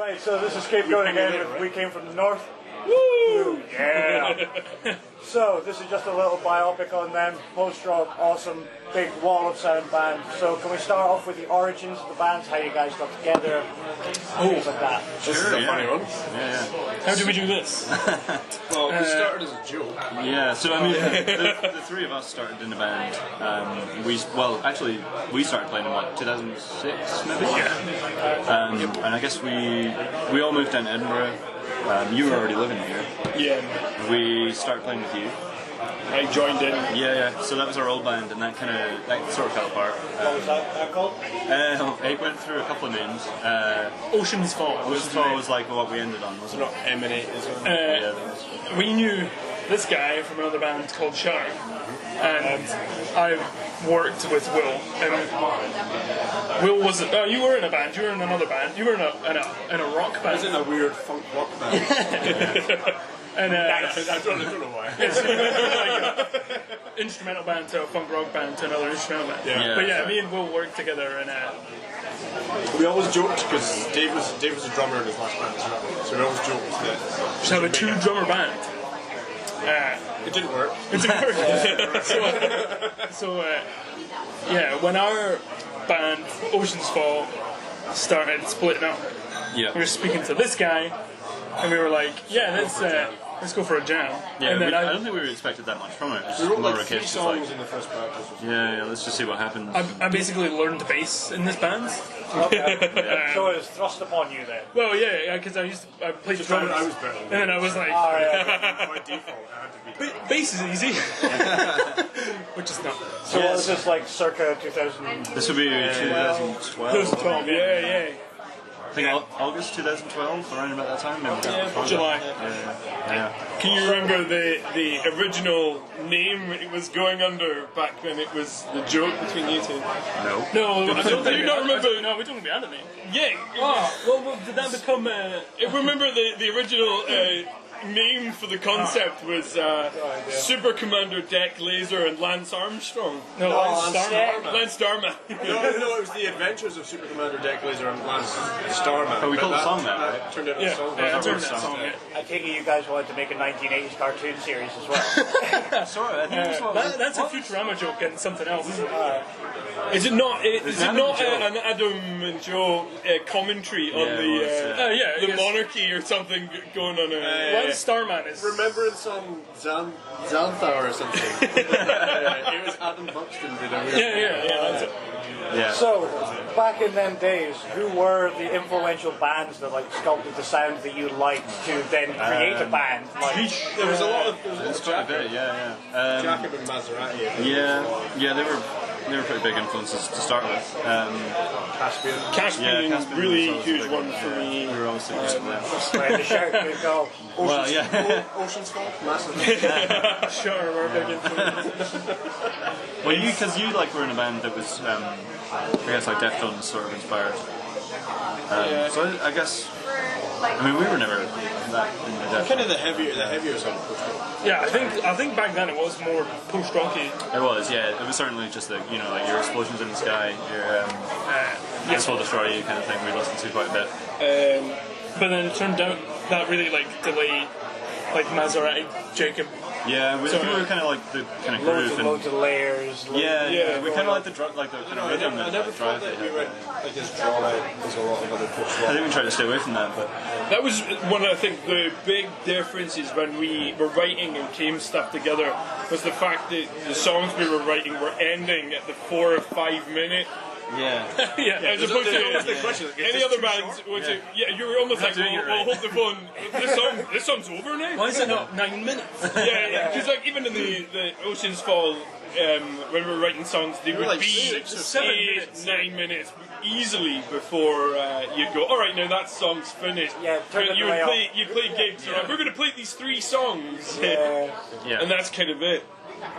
Right, so this is Scapegoat again with We Came From the North. Woo! Yeah! So, this is just a little biopic on them. Post-rock, awesome, big wall of sound band. So, can we start off with the origins of the bands, how you guys got together, things like that? This is a funny one. Yeah. How did we do this? Well, we started as a joke. Yeah, so I mean, the three of us started in a band. We started playing in what, 2006 maybe? Yeah. And I guess we all moved down to Edinburgh. You were already living here. Yeah. We started playing with you. I joined in. Yeah. So that was our old band, and that sort of fell apart. What was that called? It went through a couple of names. Ocean's Fall. Ocean's Fall was like what we ended on, wasn't it? Not Emanate as well. We knew this guy from another band called Shar, and I worked with Will. And Will was you were in a band. You were in another band. You were in a rock band. I was in a weird funk rock band. And I don't know why. it's like an instrumental band to a funk rock band to another instrumental band. Yeah. But yeah, me and Will worked together, and We always joked because Dave was a drummer in his last band as well. So we always joked that just have a two-drummer band. it didn't work. It didn't work. So when our band Ocean's Fall started splitting up, Yeah. we were speaking to this guy, and we were like, "Yeah, let's go for a jam." Yeah, and then I don't think we expected that much from it. It was We just wrote more like a 3 case songs in the first practice. yeah, let's just see what happens. I basically learned bass in this band. Okay. So it was thrust upon you then? Well, yeah, because I played drums, I was better than and then I was like, by default, I had to be. bass is easy, which is not. So what was this, like, circa 2000? This would be 2012. 2012, yeah. I think August 2012, around about that time. Maybe. July. Yeah. Can you remember the original name it was going under back when it was the joke between you two? No. No, I don't think you don't remember? No, we don't be anime. Yeah. Well, did that become? Remember the original name for the concept was Super Commander Deck Laser and Lance Armstrong. No, Lance Starman. No, it was the Adventures of Super Commander Deck Laser and Lance Starman. Oh, we called the song that, that right? turned out a song. Yeah, That turned was that our song. song. I take it you guys wanted to make a 1980s cartoon series as well. Sorry, I think it was what That's a Futurama joke and something else. Is it not? Is it not Joe. an Adam and Joe commentary on the monarchy or something going on? One Starman is. Remembrance on Xantha or something. It was Adam Buxton did a weird Yeah, that's it. Yeah. So, back in them days, who were the influential bands that, like, sculpted the sound that you liked to then create a band? Like, There was a lot of It's quite a bit, yeah. Jacob and Maserati. Yeah, they were pretty big influences to start with. Caspian. Caspian, Caspian really was always a huge big one for me. We were always thinking about that. where the shout could go. Well, yeah. Ocean's Fall. Massive. Sure, we're big influence. Well, because you like were in a band that was, I guess, like Deftones sort of inspired. So I guess, we were never that into Deftones. Kind of the heavier side of post-rock. Yeah, I think back then it was more post-rocky. It was, yeah. It was certainly just like like your Explosions in the Sky, your This Will Destroy You kind of thing. We listened to quite a bit. But then it turned out that really delayed Maserati, Jacob. Yeah, we were kind of like the kind of groove and Loads of layers. yeah, we kind of like the kind of rhythm I and never drive thought that they we had. went as drawn out as a lot of other I post-rock. think we tried to stay away from that, but That was one of, I think, the big differences when we were writing and came stuff together was the fact that the songs we were writing were ending at the 4 or 5 minute. yeah. As opposed to question. any other bands, you were almost like, well, hold the phone. This song's over now. Why is it not 9 minutes? Yeah, because even in the Ocean's Fall, when we were writing songs, they would like be 6 or 7 8, minutes. 9 minutes easily before you'd go, all right, now that song's finished. Yeah, turn it you'd way play gigs. So like, we're going to play these 3 songs, Yeah. and that's kind of it.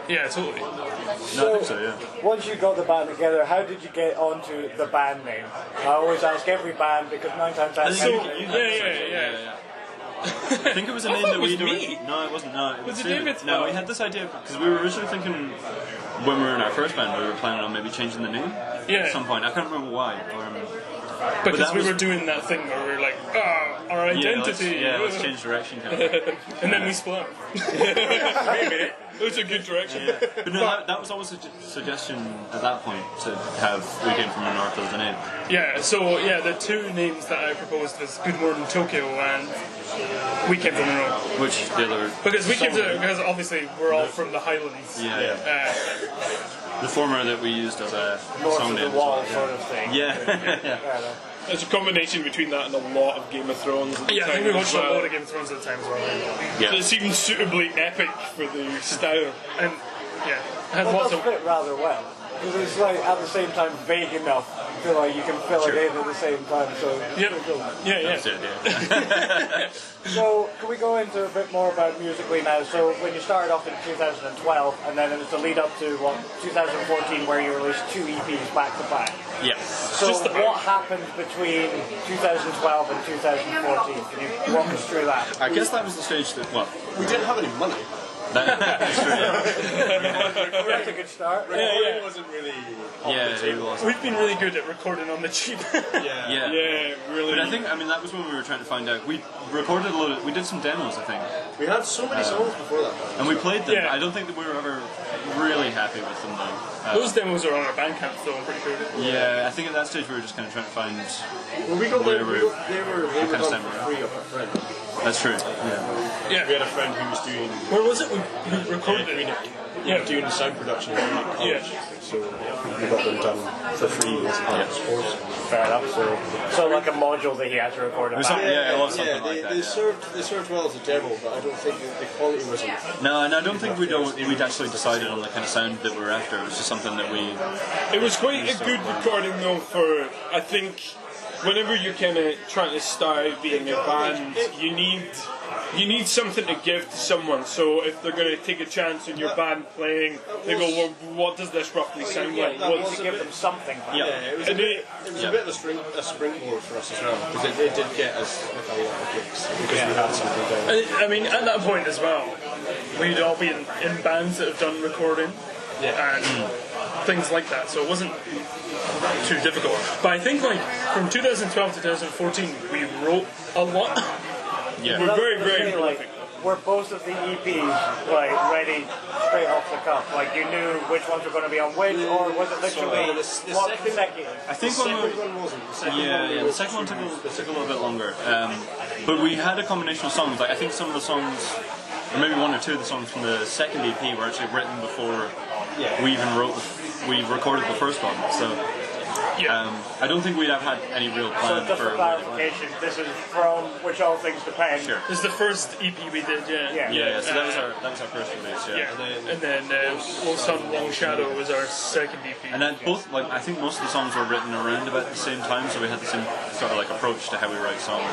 Yeah, totally. No, I think so, yeah. Once you got the band together, how did you get onto the band name? I always ask every band because 9 times out of 10. Yeah. I think it was a name thought that it was we'd me. No, it wasn't. No, Was it David. David? No, we had this idea because we were originally thinking when we were in our first band, we were planning on maybe changing the name Yeah. at some point. I can't remember why. Because we were doing that thing where we were like, our identity. Let's change direction, kind of. And then we split up. Maybe. It was a good direction. Yeah. But no, that was always a suggestion at that point to have We Came From the North as the name. Yeah, so the two names that I proposed was Good Morning Tokyo and We Came From the North. Which the other... Because obviously we're all from the Highlands. Yeah. The former that we used as a North song of name. the wall sort of thing. Yeah. It's a combination between that and a lot of Game of Thrones. Yeah, I think we watched a lot of Game of Thrones at the time as well. Yeah. So it seems suitably epic for the style. And has It lots does of... fit rather well. Because it's like at the same time vague enough to like you can fill it in at the same time. So Yeah. That's it, yeah. So can we go into a bit more about musically now? So when you started off in 2012, and then it was the lead up to 2014, where you released 2 EPs back to back. Yeah. So what happened between 2012 and 2014? Can you walk us through that? I guess that was the stage that, We didn't have any money. that's true, yeah. That's a good start. Recording wasn't really. Yeah, it was. We've been really good at recording on the cheap. Yeah. Yeah, really. But I think, that was when we were trying to find out. We recorded we did some demos, I think. We had so many songs before that. And we played them. Yeah. I don't think that we were ever really happy with them, though. Those demos are on our Bandcamp, though, I'm pretty sure. Yeah, I think at that stage we were just kind of trying to find... When we got there, Whatever. they were kind of done stem for free of a friend. That's true. Yeah. Yeah. We had a friend who was doing Where was it? We recorded it. doing sound production in college. Yeah. So we got them done for free as part of sports. Fair enough. So like a module that he had to record it back. Yeah, it was something like that. They served well as a demo, but I don't think the quality wasn't. No, and I don't think we'd actually decided on the kind of sound that we were after. It was just something that we... It was quite a good recording though for, I think, whenever you're kind of trying to start being a band, you need something to give to someone. So if they're going to take a chance on your band playing, they go, well, what does this roughly sound like? What's to give them something? Yeah. It was a bit of a springboard for us as well, because it did get us like a lot of gigs because we had something down. I mean, at that point as well, we'd all been in bands that have done recording and things like that, so it wasn't too difficult. But I think like from 2012 to 2014, we wrote a lot. Yeah. We're very, very Say, like, prolific. were both of the EPs like ready straight off the cuff? Like you knew which ones were going to be on which, or was it literally the what second- I think The when we second one wasn't. The second Yeah, the second one took a little bit longer. But we had a combination of songs. Like I think some of the songs, or maybe one or two of the songs from the second EP were actually written before we even we recorded the first one. So I don't think we'd have had any real So plan just for for clarification, this is from Which All Things Depend. Sure. This is the first EP we did, Yeah. Yeah, so that was our first release. Yeah. And then Little Sun, Long Shadow was our second EP. And then I think most of the songs were written around about the same time, so we had the same sort of like approach to how we write songs.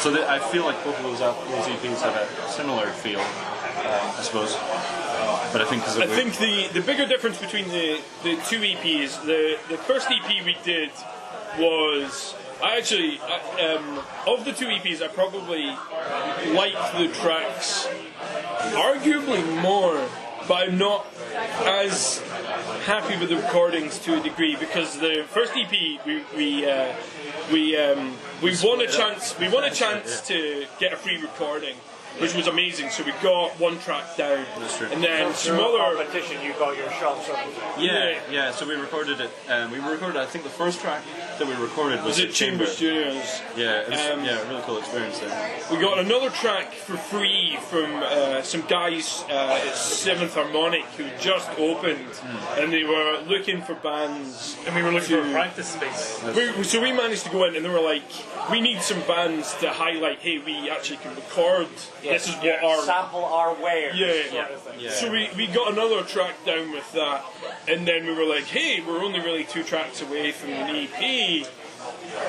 So I feel like both of those EPs have a similar feel, I suppose. But I think I think the bigger difference between the two EPs, the first EP we did was, of the two EPs, I probably liked the tracks arguably more, but I'm not as happy with the recordings to a degree, because the first EP we won a chance to get a free recording, which was amazing. So we got one track down, and then some Through other. competition, you got your shots up. Yeah. So we recorded it. I think the first track that we recorded was at at Chamber Studios. Yeah, it was, a really cool experience there. We got another track for free from some guys at Seventh Harmonic who just opened, and they were looking for bands. And we were looking for a practice space. So we managed to go in, and they were like, "We need some bands to highlight. Hey, we actually can record. This is what our sample our wares. Yeah. So we got another track down with that, and then we were like, hey, we're only really 2 tracks away from an EP.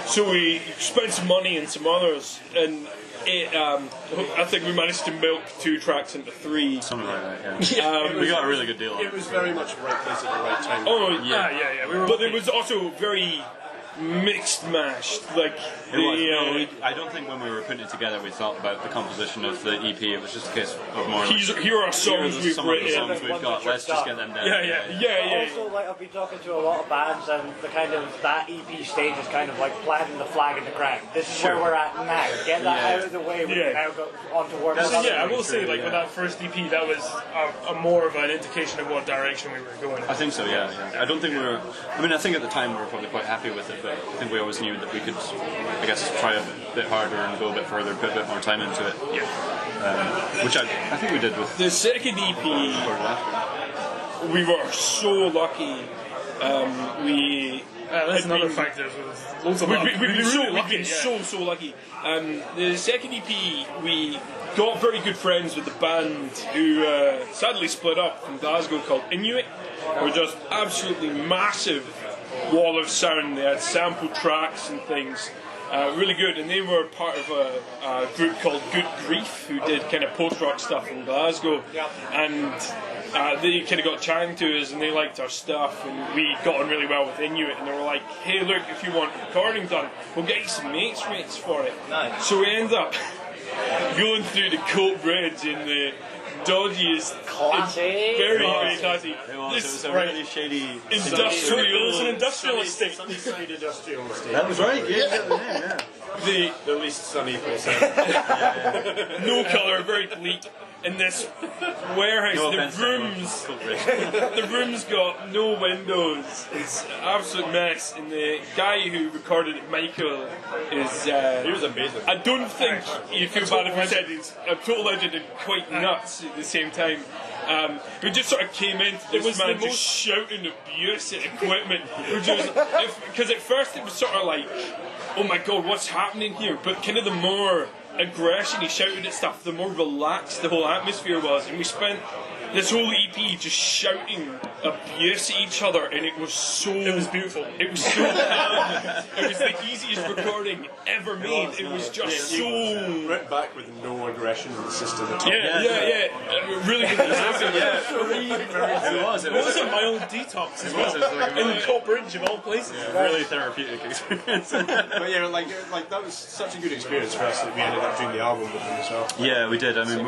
So we spent some money in some others, and I think we managed to milk 2 tracks into 3. Something like that. Yeah. We got a really good deal on It it. was very much the right place at the right time. Oh Yeah. but it was also very mixed mashed. Like I don't think when we were putting it together we thought about the composition of the EP. It was just a case of more. Here are songs we've some of the written. songs we've got. Let's just get them down. Yeah. Also, like I've been talking to a lot of bands, and the kind of that EP stage is kind of like planting the flag in the ground. This is where we're at now. Get that out of the way. We can now go on to work. I will say, like with that first EP, that was a more of an indication of what direction we were going in. I think so. Yeah. I don't think we were. I mean, I think at the time we were probably quite happy with it, but I think we always knew that we could, I guess, try a bit harder and go a bit further, put a bit more time into it. Yeah. Which I think we did with the second EP. We were so lucky. That's another factor. Loads of luck. We've been so lucky. The second EP, we got very good friends with the band who sadly split up from Glasgow called Inuit. They were just absolutely massive wall of sound. They had sample tracks and things. Really good, and they were part of a group called Good Grief, who did kind of post-rock stuff in Glasgow, and they kind of got chatting to us, and they liked our stuff, and we got on really well with Inuit, and they were like, hey look, if you want recording done, we'll get you some mates rates for it. Nice. So we end up going through the Coat Bridge in the dodgiest, Classy. very classy. This a really shady industrial. It was an industrial estate. Sunnyside industrial estate. That was right. Yeah. The least sunny place. no colour, very bleak. In this warehouse, No offense to the room's got no windows. It's an absolute mess. And the guy who recorded it, Michael, is. He was amazing. I don't think you feel bad if I said he's a total legend and quite nuts at the same time. We just sort of came into this man just shouting abuse at equipment, which was because at first it was sort of like, oh my god, what's happening here? But kind of the more aggression he shouted at stuff, the more relaxed the whole atmosphere was, and we spent this whole EP just shouting abuse at each other, and it was beautiful. It was so calm. It was the easiest recording ever made. It was just so Right back with no aggression in the system at all. Really good. It was a mild detox as well. In Coat Bridge of all places. Really therapeutic experience. But yeah, like that was such a good experience for us that we ended up doing the album with them as well. Yeah, we did. I mean,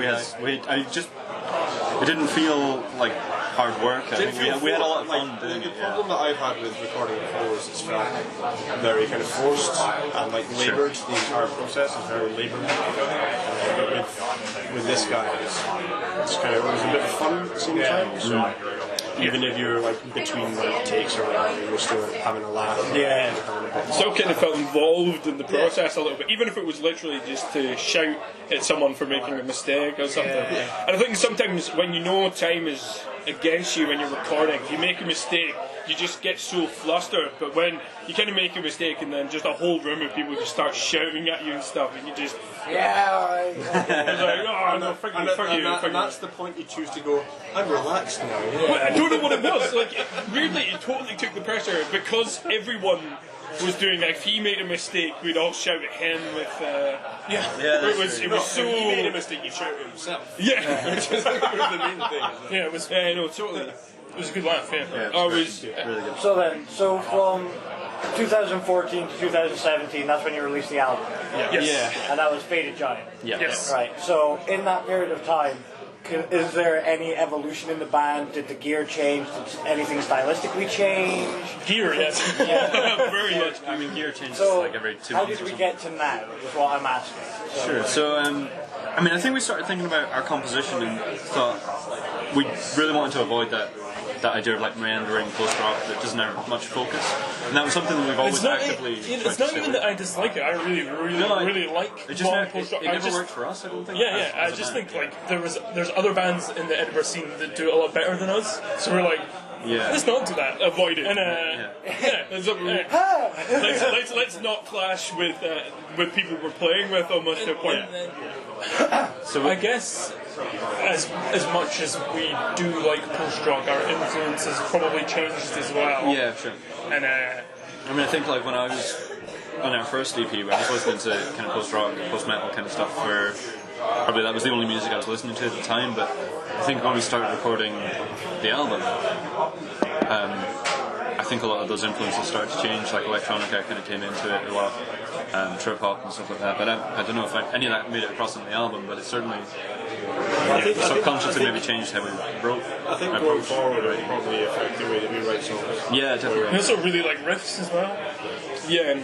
it didn't feel like hard work. I think we had a lot of fun doing The it. problem that I've had with recording before is it's felt very kind of forced and like laboured. The entire process is very laboured. But with this guy, it's kind of, it was a bit of fun at the same time. So even if you're like between like takes or whatever, you're still having a laugh. Still kind of felt involved in the process a little bit, even if it was literally just to shout at someone for making a mistake or something. And I think sometimes when you know time is against you when you're recording, if you make a mistake, you just get so flustered. But when you kind of make a mistake and then just a whole room of people just start shouting at you and stuff, and you just alright. it's like, oh no, fuck you. And that's the point you choose to go, I'm relaxed now. Well, I don't know what it was. Like, weirdly, it totally took the pressure because everyone was doing. If he made a mistake, we'd all shout at him. With it was so. If he made a mistake, you shout at himself. Yeah, Which is the main thing. Yeah, it was. no, totally. It was a good laugh. Yeah. I was. Really good. So from 2014 to 2017, that's when you released the album. Yes. And that was Faded Giant. Yeah. Yes. Right. So in that period of time, is there any evolution in the band? Did the gear change? Did anything stylistically change? Gear, yes. Very much. I mean, gear changes So like every 2 how months. did we get to now? Is what I'm asking. Sure. So, I mean, I think we started thinking about our composition and thought we really wanted to avoid that idea of like meandering post-rock that doesn't have much focus, and that was something that we've always actively. It's not even that I dislike it. I really like it. Just long post-rock. it never worked for us. I don't think. Yeah. I just think like there's other bands in the Edinburgh scene that do it a lot better than us. So we're like, let's not do that. Avoid it. And Let's not clash with people we're playing with almost to a point. So I guess as much as we do like post-rock, our influence has probably changed as well. Yeah, sure. And I mean, I think like when I was on our first EP, I was listening to kind of post-rock, post-metal kind of stuff for probably that was the only music I was listening to at the time. But I think when we started recording the album, I think a lot of those influences started to change. Like electronica kind of came into it a lot. trip hop and stuff like that. But I don't know if any of that made it across on the album, but it certainly subconsciously maybe changed how we wrote. I think going forward it probably affect the way that we write songs. Yeah, definitely. I also really like riffs as well. Yeah.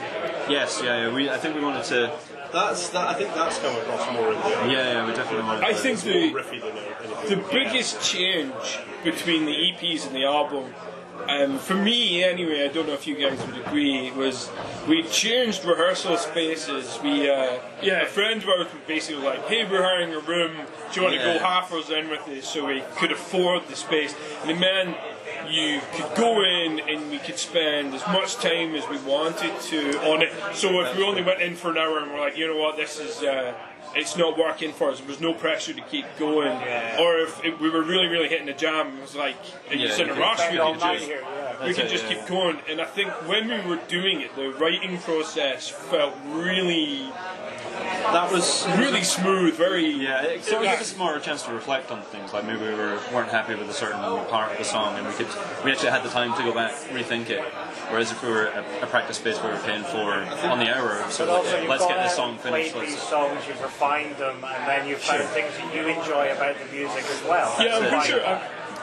Yes, yeah. I think we wanted to. I think that's come across more in the album. Yeah, we definitely wanted. I think Riffy than anything. the biggest change between the EPs and the album, for me anyway, I don't know if you guys would agree, was we changed rehearsal spaces. A friend of ours was basically like, hey, we're hiring a room, do you want to go half hours in with us, so we could afford the space. And it meant you could go in and we could spend as much time as we wanted to on it. So if we only went in for an hour and we're like, you know what, this is it's not working for us, there was no pressure to keep going. Or if we were really, really hitting a jam, it was like, and you're in a rush, we could just keep going. And I think when we were doing it, the writing process felt really... That was really smooth, very... Yeah, it sort of gave us more a chance to reflect on things, like maybe we weren't happy with a certain part of the song, and we actually had the time to go back, rethink it. Whereas if we were a practice space we were paying for on the hour, so like, let's get this song finished. Played these songs, you've refined them, and then you've found things that you enjoy about the music as well. Yeah, I'm pretty sure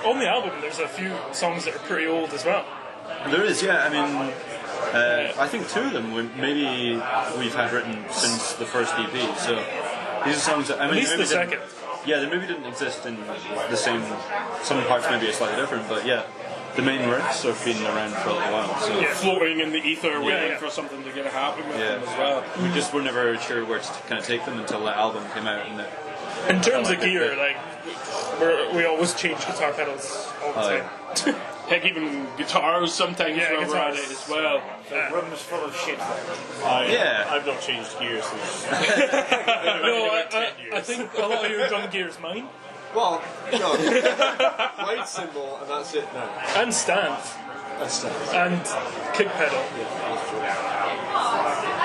on the album there's a few songs that are pretty old as well. There is, yeah. I mean, I think two of them maybe we've had written since the first EP. So these are songs that I mean, at least the second. Yeah, they maybe didn't exist in the same. Some parts maybe are slightly different, but yeah, the main riffs have been around for a little while. So floating in the ether, waiting for something to get happen with them as well. We just were never sure where to kind of take them until that album came out. And in terms of gear, like we always change guitar pedals all the time. Heck, even guitars sometimes when we're at it as well. The room's full of shit. I've not changed gears since. I think a lot of your drum gear is mine. Well, no. White cymbal, and that's it now. And stand. And kick pedal.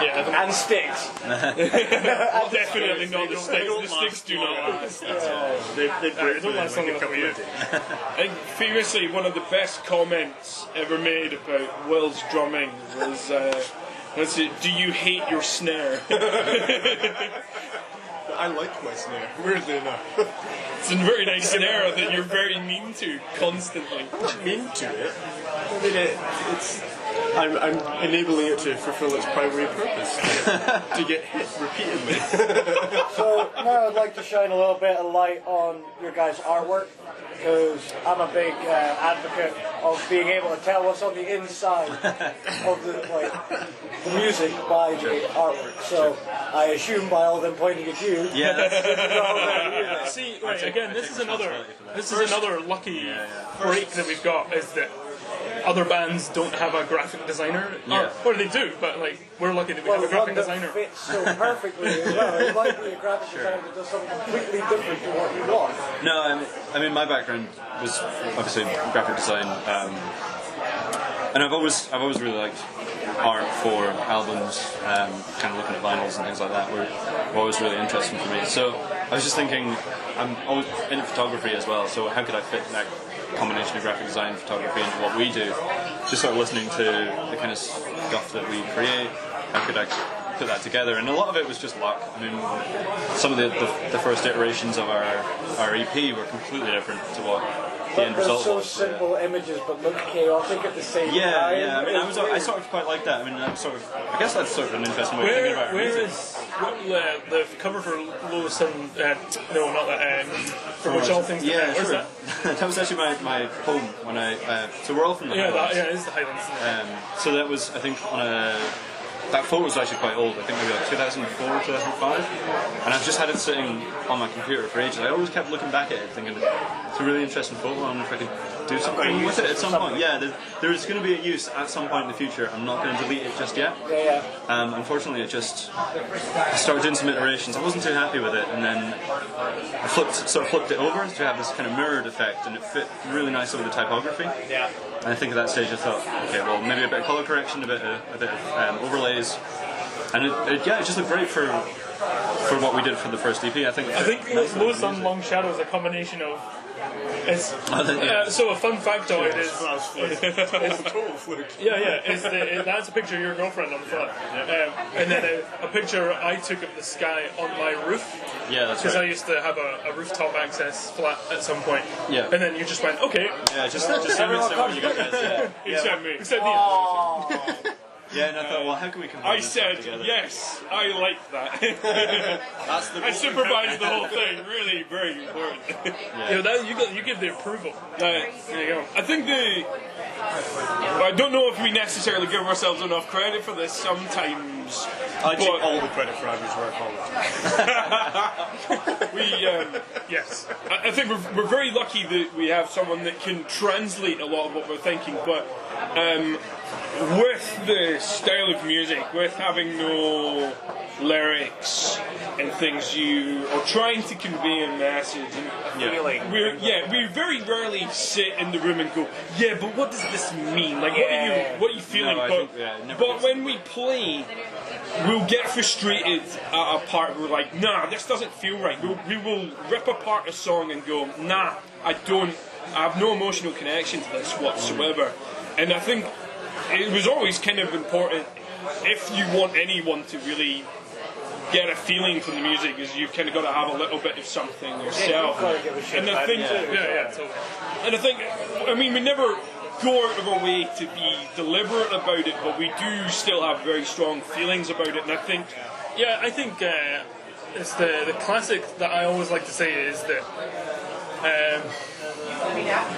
Yeah, and sticks. Definitely not the sticks. The sticks do not last. They don't last long enough. I think famously one of the best comments ever made about Will's drumming was, do you hate your snare? I like my snare, weirdly enough. It's a very nice snare that you're very mean to constantly. I'm not mean to it. I mean, I'm enabling it to fulfill its primary purpose, to get hit repeatedly. So now I'd like to shine a little bit of light on your guys' artwork, because I'm a big advocate of being able to tell what's on the inside of the music by the artwork. So I assume by all them pointing at you. Yeah, that's see, right, again, this is another lucky break that we've got, is that other bands don't have a graphic designer, or they do, but like we're lucky that we have a graphic designer. Fits so perfectly as well. It might be a graphic designer that does something completely different to what you want. No, I mean my background was obviously graphic design, and I've always really liked art for albums, kind of looking at vinyls and things like that were always really interesting for me. So I was just thinking, I'm always into photography as well, so how could I fit that combination of graphic design and photography into what we do? Just sort of listening to the kind of stuff that we create, how could I put that together? And a lot of it was just luck. I mean, some of the first iterations of our EP were completely different to what the end result so was. simple images but look chaotic at the same time. Yeah. I mean, I sort of quite like that. I mean, I guess that's sort of an interesting way of thinking about it. Where is the cover for Lois and no, not that. For which all things depend. Where's that? That was actually my home when so we're all from the Highlands. It is the Highlands. So that was, I think, that photo was actually quite old. I think maybe like 2004, 2005. And I've just had it sitting on my computer for ages. I always kept looking back at it, thinking it's a really interesting photo. I wonder if I could do something with it at some point. Yeah, there is going to be a use at some point in the future. I'm not going to delete it just yet. Unfortunately, I started doing some iterations. I wasn't too happy with it, and then I flipped it over to have this kind of mirrored effect, and it fit really nice over the typography. Yeah. And I think at that stage I thought, okay, well, maybe a bit of colour correction, a bit of overlays, and it just looked great for what we did for the first EP. I think Lost on Long Shadow is a combination of So a fun factoid is It's a total fluke. that's a picture of your girlfriend on the front, and then a picture I took of the sky on my roof. Yeah, that's Because right. I used to have a rooftop access flat at some point. Yeah. And then you just went, okay. Yeah, just image what you guys. You sent me. You sent me. Yeah, and I thought, well, how can we combine I this stuff said, together? yes, I like that. That's the I supervised the whole thing, really very important. You give the approval. There you go. I think I don't know if we necessarily give ourselves enough credit for this sometimes. I take all the credit for Andrew's work on it. Yes. I think we're very lucky that we have someone that can translate a lot of what we're thinking, but with the style of music, with having no lyrics and things, you are trying to convey a message and Feeling. we very rarely sit in the room and go, yeah, but what does this mean? Like, what are you feeling? No, I but think, it never but is. when we play, we'll get frustrated at a part. We're like, nah, this doesn't feel right. We will rip apart a song and go, nah, I have no emotional connection to this whatsoever. And I think it was always kind of important, if you want anyone to really get a feeling from the music, is you've kind of got to have a little bit of something yourself. And I think, Totally. and I think, I mean, we never go out of our way to be deliberate about it, but we do still have very strong feelings about it. And I think, I think it's the classic that I always like to say is that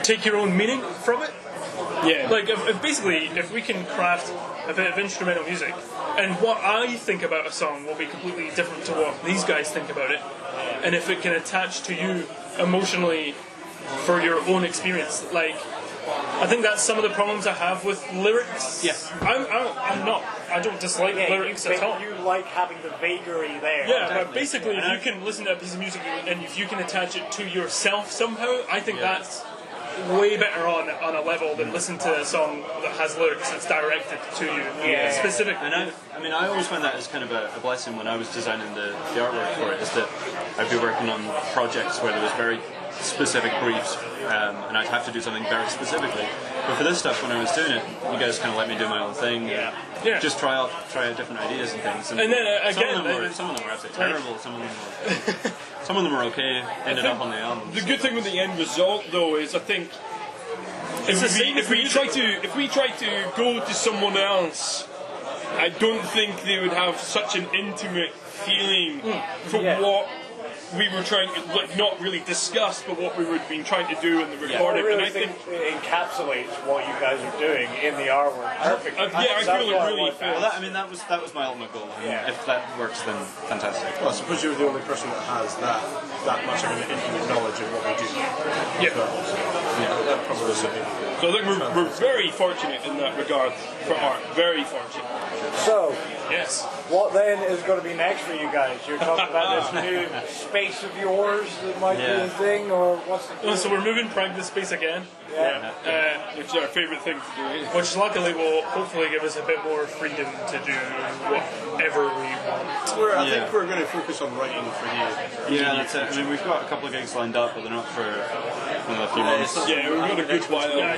take your own meaning from it. yeah, Like, if we can craft a bit of instrumental music, and what I think about a song will be completely different to what these guys think about it, and if it can attach to you emotionally for your own experience, like, I think that's some of the problems I have with lyrics. Yeah. I don't dislike lyrics at all. You like having the vagary there. Yeah, but basically, if you can listen to a piece of music and if you can attach it to yourself somehow, I think that's way better on a level than listen to a song that has lyrics that's directed to you specifically. And I always find that as kind of a blessing when I was designing the artwork for it, is that I'd be working on projects where there was very specific briefs, and I'd have to do something very specifically. But for this stuff, when I was doing it, you guys kind of let me do my own thing, and just try out different ideas and things. And then again, some of them were absolutely terrible. Some of them were okay. Ended up on the album. the good thing with the end result, though, is I think if we try to go to someone else, I don't think they would have such an intimate feeling for what we were trying to, like, not really discuss, but what we were been trying to do in the recording. I really And I think it encapsulates what you guys are doing in the artwork perfectly. I feel it really Well, fits. that was my ultimate goal. And if that works, then fantastic. Well, I suppose you're the only person that has that much of an intimate knowledge of what we do. Yeah. That probably is it. So I think we're very fortunate in that regard for art. Very fortunate. So, Yes. what then is going to be next for you guys? You're talking about this new space of yours that might be a thing, or what's the Oh, so we're moving practice space again, Which is our favourite thing to do. which luckily will hopefully give us a bit more freedom to do whatever we want. I think we're going to focus on writing for you. Yeah, that's it. I mean, we've got a couple of gigs lined up, but they're not for another few months. Yeah, we've got a good while. Yeah,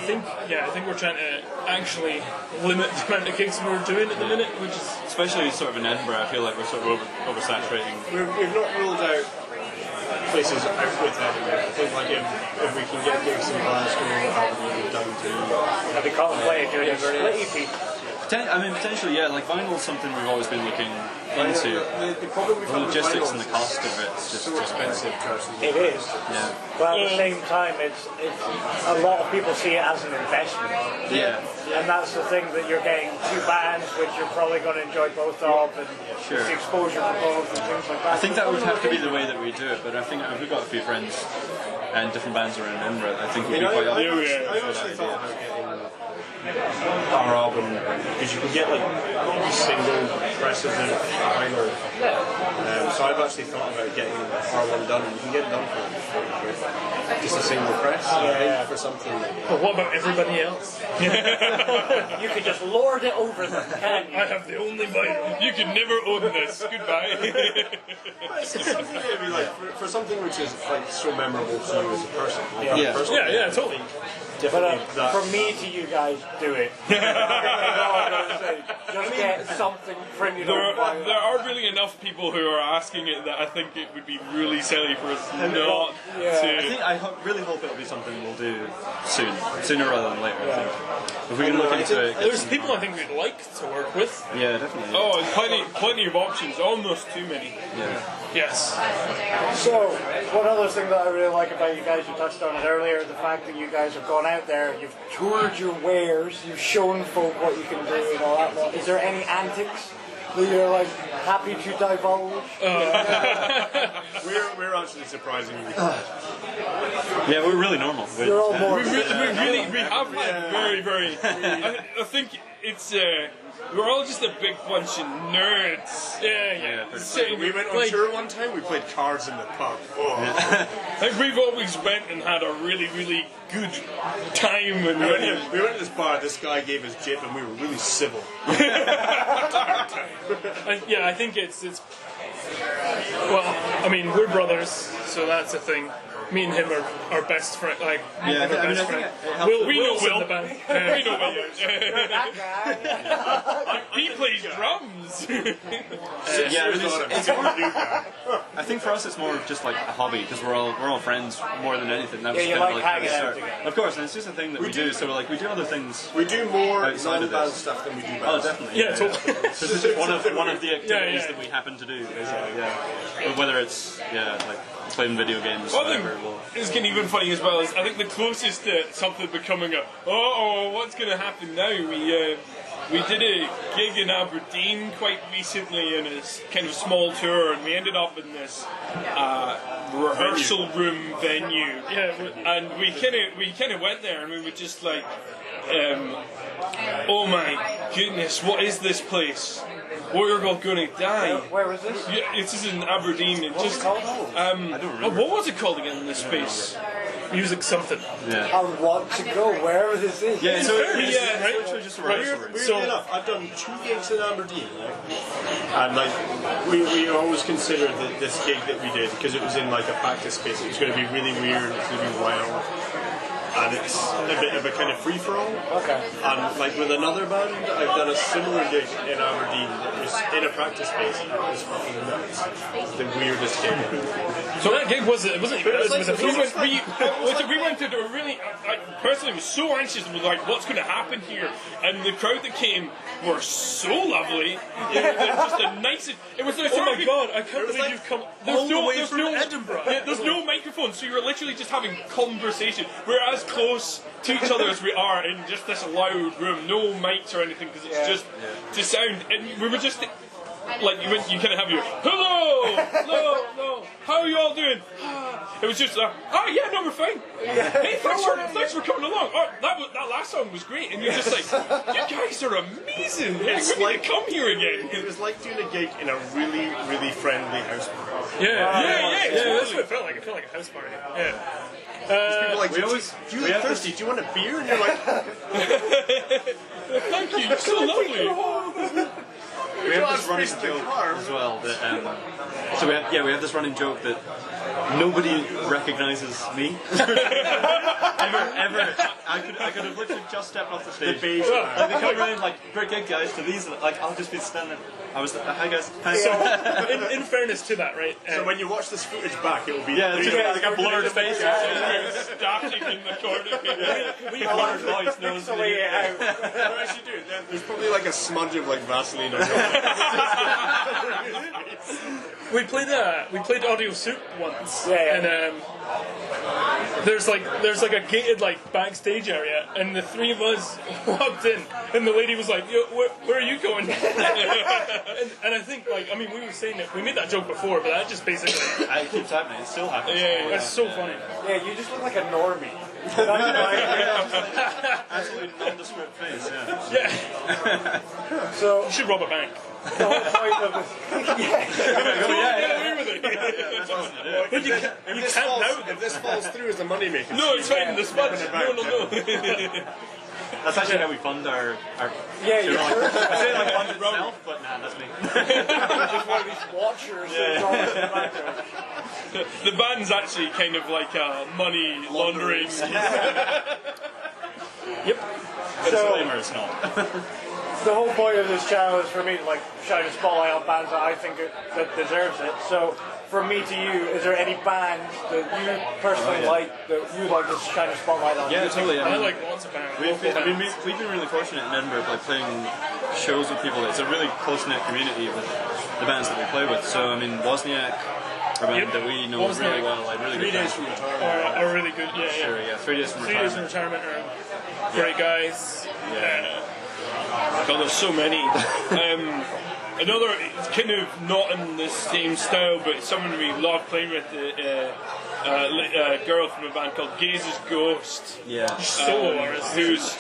I think we're trying to actually limit the amount of gigs we're doing at the minute, which is Especially sort of in Edinburgh, I feel like we're sort of oversaturating. We've not ruled out places out with Edinburgh. I think like if we can get gigs in Glasgow, Aberdeen, Dundee. Have you contemplated doing a split EP? Potentially, yeah. Like vinyl is something we've always been looking into. The problem we've The had with logistics vinyl and the is cost of it is just so expensive personally. It is. Yeah. But at the same time, it's a lot of people see it as an investment. Yeah. And that's the thing, that you're getting two bands which you're probably going to enjoy both of, and Sure. it's the exposure for both and things like that. I think that would have to be the way that we do it, but I think if we've got a few friends and different bands around Edinburgh, I think we'd be quite up. I actually thought about getting our album, because you can get like single presses of vinyl. So I've actually thought about getting our one done. You can get it done for just a single press. I think for something. But what about everybody else? You could just lord it over them, can't you? I have the only vinyl. You can never own this. Goodbye. I mean, like for something which is like so memorable to you as a person. Like, Yeah. personally, Yeah, I totally. think But definitely that. from me to you guys, do it. That's all I'm gonna say. Just get something printed on vinyl. There are really enough people who are asking it that I think it would be really silly for us not to. Really hope it'll be something we'll do soon, sooner rather than later. I think. If we can look into it. There's people I think we'd like to work with. Yeah, definitely. Oh, and plenty of options, almost too many. Yeah. Yes. So, one other thing that I really like about you guys, you touched on it earlier, the fact that you guys have gone out there, you've toured your wares, you've shown folk what you can do and all that lot. Is there any antics that you're like happy to divulge? We're actually surprisingly. Yeah, we're really normal. You're all more. We have had very. I think it's. We're all just a big bunch of nerds. Yeah. Sitting- We went on like, tour one time. We played cards in the pub. like we've always went and had a really good time. And We went to this bar. This guy gave us jip, and we were really civil. Yeah, I think it's. Well, I mean, we're brothers, so that's a thing. Me and him are best friend. Like, Yeah, we're I mean, best I think friend. it helps. we know Will's in Will. the band. We know Will. That guy. He plays drums. Yeah, I mean, I think for us it's more of just like a hobby because we're all friends more than anything. That was Yeah, you kind like of hanging the out start. together. Of course, and it's just a thing that we do. So we do other things. We do more Outside of non-band this. stuff than we do band Oh, stuff. definitely. Yeah, totally. So this is one of the activities Yeah. that we happen to do. Basically, yeah. Whether it's like playing video games, One whatever. thing is getting even funny as well is I think the closest to something becoming a what's going to happen now? We did a gig in Aberdeen quite recently in a kind of small tour, and we ended up in this rehearsal room venue. Yeah, And we kind of went there, and we were just like, oh my goodness, what is this place? We're all going to die. Where was this? Yeah, this is in Aberdeen. It just called? I don't remember. what was it called again in this space? music something. Yeah. I want to go wherever this is. Yeah, so it's right? literally just a rehearsal room. Weirdly enough, I've done 2 gigs in Aberdeen, right? And like, we always considered that this gig that we did, because it was in like a practice space, it was going to be really weird, it was going to be wild. And it's a bit of a kind of free-for-all. Okay. And like with another band, I've done a similar gig in Aberdeen that was in a practice space. And it was fucking nuts. The weirdest gig ever. So that gig wasn't a We went to a really. I personally was so anxious. Was like, what's going to happen here? And the crowd that came were so lovely. It was just the nicest. It was the Oh sort my of god, I can't believe you've come all the way from Edinburgh. Yeah, there's no microphone, so you're literally just having conversation. We're as close to each other as we are in just this loud room. No mics or anything because it's just the sound. And we were just like you kind of have your hello, how are you all doing? It was just we're fine. Hey, thanks for coming along. Oh, that last song was great, and you're just like, you guys are amazing. It's We like- need to come here again. It was like doing a gig in a really, really friendly house party. Yeah, That's what it felt like. It felt like a house party. Yeah. People like, we always- do you we look have thirsty? Do you want a beer? And you're like, Thank you. You're so lovely. We have this running space in the joke car. as well that so we have this running joke that nobody recognises me. ever. I could have literally just stepped off the stage. beige Like they come around like, great gig guys, to these like I'll just be standing. I was hi guys. Hi. In fairness to that, right? so when you watch this footage back, it will be Yeah, it's just like a blurred face. Static in the corner. We blurred voice knows. Lay it out. No, actually do. There's probably like a smudge of like Vaseline on it. We played Audio Soup once, Yeah. and there's like a gated like backstage area, and the three of us walked in, and the lady was like, "Yo, where are you going?" and I think we were saying it, we made that joke before, but that just basically It keeps happening. It still happens. that's so funny. Yeah, you just look like a normie. Absolutely nondescript face. Yeah. Yeah. So You should rob a bank. the whole point of this, But you can't now. If this falls through as a moneymaker. No, it's fine. The spuds. No. That's actually how we fund our yeah, you're I say like fund itself, but nah, that's me. just one of these watchers. That's all in the background. The band's actually kind of like a money laundering. Disclaimer, it's not. The whole point of this channel is for me to like shine a spotlight on bands that I think that deserves it. So from me to you, is there any bands that you personally like that you'd like to shine a spotlight on? Yeah, totally. I like lots of bands. We've been really fortunate in Edinburgh by playing shows with people. It's a really close-knit community with the bands that we play with. So I mean, Wozniak, a band that we know really well, like really 3 good days bands. from retirement. Are really good. Yeah, yeah. Sure, yeah. 3 days from 3 days from retirement. retirement are great guys. Yeah. God, there's so many. Another, it's kind of not in the same style, but someone we love playing with, a girl from a band called Gaze's Ghost. Yeah. Solo artist. Who's,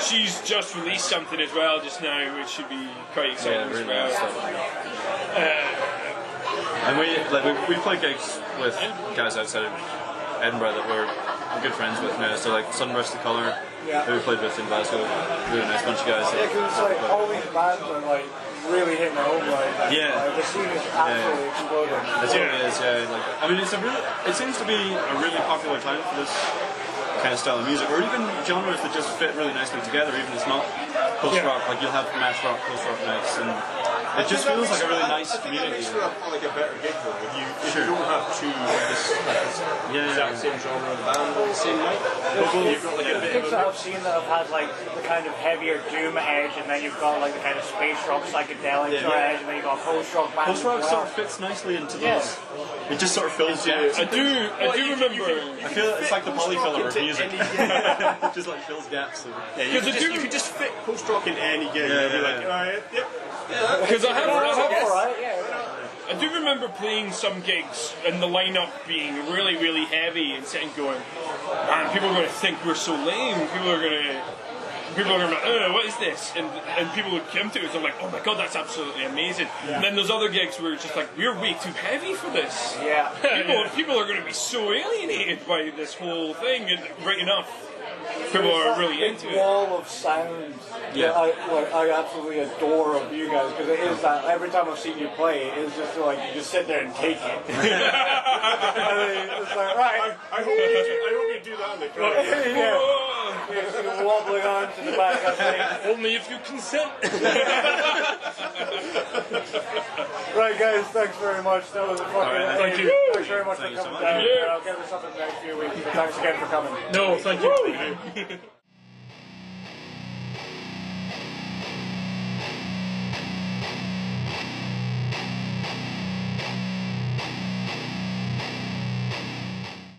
she's just released something as well just now, which should be quite exciting Yeah, really as well. nice stuff. And we play gigs with guys outside of Edinburgh that we're good friends with now. So like Sunburst the Colour, who we played with in Glasgow, really nice bunch of guys. Yeah, because it's like all these bands are like really hitting home. Like, the scene is absolutely exploding. It totally is, yeah. Like, I mean, it seems to be a really popular time for this kind of style of music, or even genres that just fit really nicely together. Even if it's not post-rock, like you'll have math rock, post-rock nights, and it just feels like a really nice community. It's like a better gig though. If you don't have two exact same genre of band on the same night, you've got like a bit Gigs that I've seen that have had like the kind of heavier doom edge, and then you've got like the kind of space rock psychedelic sort of edge, and then you've got post-rock bands. Post-rock as well. sort of fits nicely into those. It just sort of fills gaps. I do remember. I feel it's like the polyfiller of music. It just like fills gaps. you could just fit post-rock in any gig. You'd be like, alright, yep. Because Alright, I do remember playing some gigs and the lineup being really, really heavy and sitting going, man, people are going to think we're so lame. People are going to be like, what is this? And people would come to us and like, oh my god, that's absolutely amazing. And then those other gigs were just like, we're way too heavy for this. Yeah. People are going to be so alienated by this whole thing, and right enough. People are really into it. Wall of sound that I absolutely adore of you guys, because it is that every time I've seen you play, it's just like you just sit there and take it. And it's like, right. I hope you do that in the crowd. You're wobbling on to the back of the Only if you consent. Right, guys, thanks very much. That was a fucking thank you. Thanks very much for Thank you so coming much. down. I'll get this up in the next few weeks. But thanks again for coming. No, thank you.